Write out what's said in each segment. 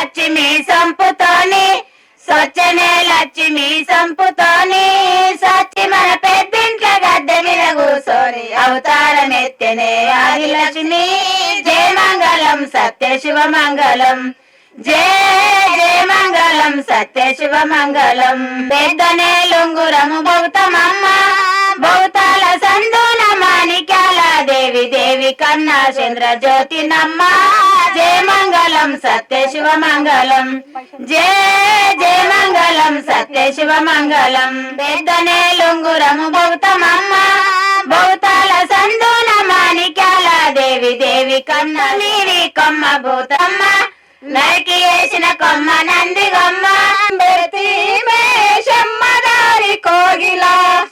లక్ష్మి సంపుతోని సొచ్చనే లక్ష్మి సంపుతోని సచ్చి మన పెద్దింట్ల గద్దె మీద కూసోని అవతారం ఎత్తెనే ఆది లక్ష్మి జయ మంగళం సత్య శివ మంగళం జయ జయ మంగళం సత్య శివ మంగళం పెద్దనే లొంగురము బౌతమమ్మ బౌతాల సందూన మాణిక్యాల దేవి దేవి కన్నా చంద్ర జ్యోతి నమ్మ జయ మంగళం సత్య శివ మంగళం జయ జయ మంగళం సత్య శివ మంగళం పెద్దనే లొంగురము బౌతమమ్మ బౌతాల సందూన మాణిక్యాల దేవి దేవి కన్నా నీవి కొమ్మ భూతమ్మ నరికి వేసిన కొమ్మ నంది గొమ్మ శమ్మదారి కోగిల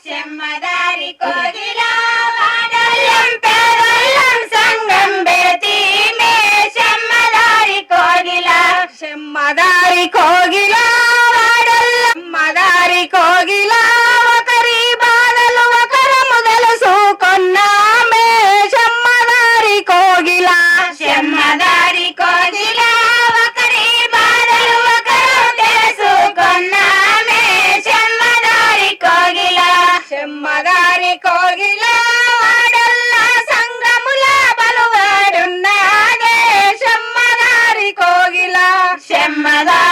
శమ్మదారి కోగిల వాడల్లం పేదల్లం సంగం బెరతి మే శమ్మదారి కోగిల శమ్మదారి కోగిల వాడల్లం మదారి కోగిల ఒకరి బాధలు ఒకరము తెలుసుకున్నామే శమ్మదారి కోగిల శమ్మదారి కోగిల ఒకరి బాధలు ఒకరు తెలుసుకున్నామే శమ్మదారి కోగిల శమ్మదారి కోగిల వాడల్ల సంగముల బలువాడున్నాదే శమ్మదారి కోగిల శమ్మదారి